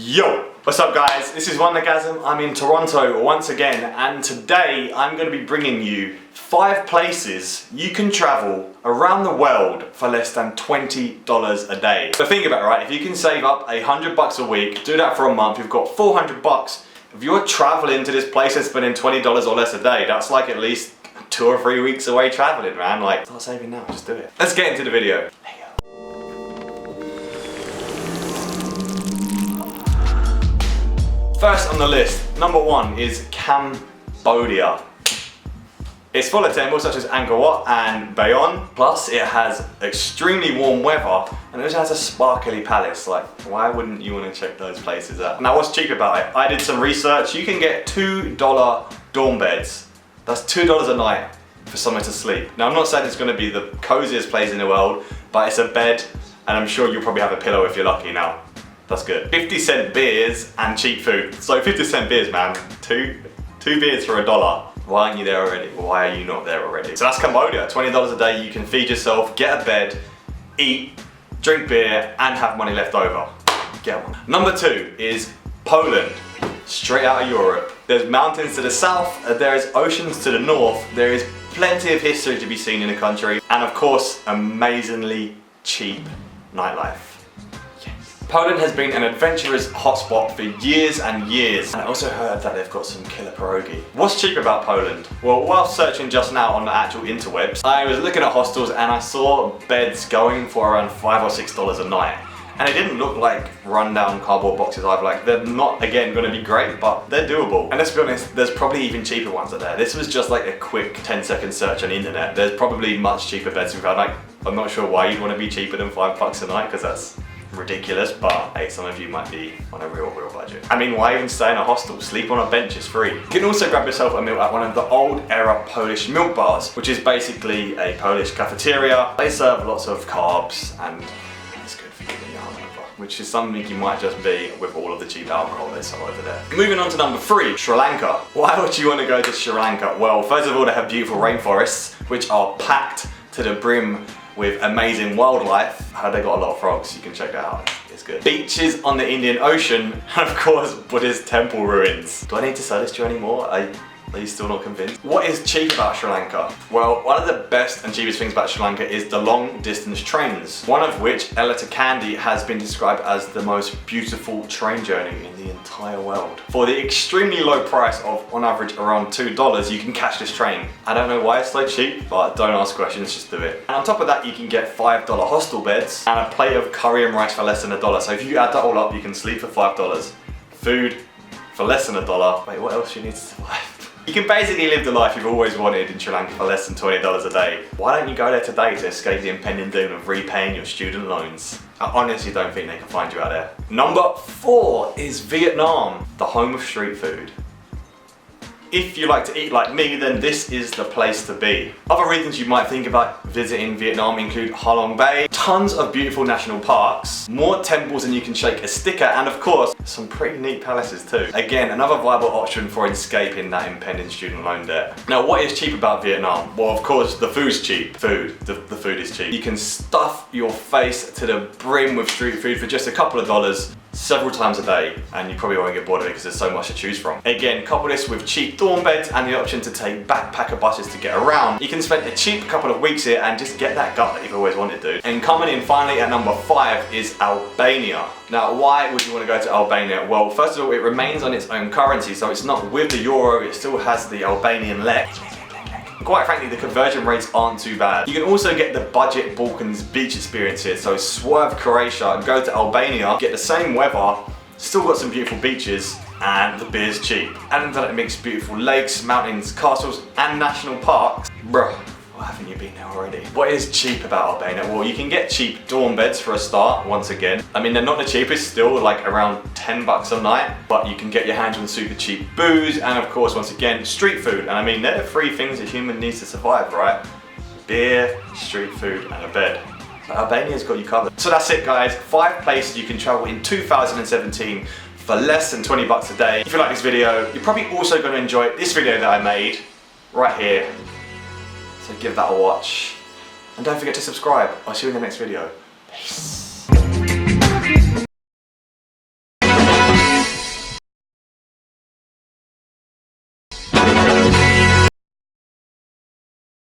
Yo! What's up guys? This is Wandergasm. I'm in Toronto once again, and today I'm going to be bringing you 5 places you can travel around the world for less than $20 a day. So think about it, right? If you can save up $100 a week, do that for a month, you've got $400. If you're traveling to this place and spending $20 or less a day, that's like at least 2 or 3 weeks away traveling, man. Like, start saving now, just do it. Let's get into the video. First on the list, number 1 is Cambodia. It's full of temples such as Angkor Wat and Bayon, plus it has extremely warm weather and it also has a sparkly palace. Like, why wouldn't you want to check those places out? Now what's cheap about it? I did some research. You can get $2 dorm beds. That's $2 a night for somewhere to sleep. Now I'm not saying it's going to be the coziest place in the world, but it's a bed and I'm sure you'll probably have a pillow if you're lucky now. That's good. 50-cent beers and cheap food. So 50-cent beers, man. Two beers for $1. Why aren't you there already? Why are you not there already? So that's Cambodia. $20 a day. You can feed yourself, get a bed, eat, drink beer, and have money left over. Get one. Number 2 is Poland. Straight out of Europe. There's mountains to the south, there is oceans to the north, there is plenty of history to be seen in the country, and of course, amazingly cheap nightlife. Poland has been an adventurous hotspot for years and years, and I also heard that they've got some killer pierogi. What's cheap about Poland? Well, while searching just now on the actual interwebs, I was looking at hostels and I saw beds going for around $5 or $6 a night. And it didn't look like rundown cardboard boxes either. Like, they're not, again, going to be great, but they're doable. And let's be honest, there's probably even cheaper ones out there. This was just like a quick 10-second search on the internet. There's probably much cheaper beds we've had. Like, I'm not sure why you'd want to be cheaper than $5 a night, because that's ridiculous, but hey, some of you might be on a real budget. I mean, why even stay in a hostel? Sleep on a bench is free. You can also grab yourself a meal at one of the old era Polish milk bars, which is basically a Polish cafeteria. They serve lots of carbs and it's good for you, which is something you might just be with all of the cheap alcohol they sell over there. Moving on to number 3, Sri Lanka. Why would you want to go to Sri Lanka? Well, first of all, they have beautiful rainforests, which are packed to the brim with amazing wildlife. They got a lot of frogs, you can check that out, it's good. Beaches on the Indian Ocean, and of course Buddhist temple ruins. Do I need to say this to you anymore? Are you still not convinced? What is cheap about Sri Lanka? Well, one of the best and cheapest things about Sri Lanka is the long distance trains. One of which, Ella to Kandy, has been described as the most beautiful train journey in the entire world. For the extremely low price of, on average, around $2, you can catch this train. I don't know why it's so cheap, but don't ask questions, just do it. And on top of that, you can get $5 hostel beds and a plate of curry and rice for less than $1. So if you add that all up, you can sleep for $5, food for less than $1. Wait, what else do you need to survive? You can basically live the life you've always wanted in Sri Lanka for less than $20 a day. Why don't you go there today to escape the impending doom of repaying your student loans? I honestly don't think they can find you out there. Number 4 is Vietnam, the home of street food. If you like to eat like me, then this is the place to be. Other reasons you might think about visiting Vietnam include Ha Long Bay, tons of beautiful national parks, more temples than you can shake a stick at, and of course, some pretty neat palaces too. Again, another viable option for escaping that impending student loan debt. Now, what is cheap about Vietnam? Well, of course, the food's cheap. The food is cheap. You can stuff your face to the brim with street food for just a couple of dollars, several times a day, and you probably won't get bored of it because there's so much to choose from. Again, couple this with cheap dorm beds and the option to take backpacker buses to get around. You can spend a cheap couple of weeks here and just get that gut that you've always wanted to. And coming in finally at number 5 is Albania. Now, why would you want to go to Albania? Well, first of all, it remains on its own currency, so it's not with the euro, it still has the Albanian lek. Quite frankly, the conversion rates aren't too bad. You can also get the budget Balkans beach experience here, so swerve Croatia and go to Albania, get the same weather, still got some beautiful beaches, and the beer's cheap. And then it makes beautiful lakes, mountains, castles, and national parks. Bruh, why haven't you been there already? What is cheap about Albania? Well, you can get cheap dorm beds for a start, once again. I mean, they're not the cheapest, still like around $10 a night, but you can get your hands on super cheap booze, and of course, once again, street food. And I mean, they're the 3 things a human needs to survive, right? Beer, street food, and a bed. So Albania's got you covered. So that's it, guys. 5 places you can travel in 2017 for less than $20 a day. If you like this video, you're probably also going to enjoy this video that I made right here. So give that a watch. And don't forget to subscribe. I'll see you in the next video. Peace.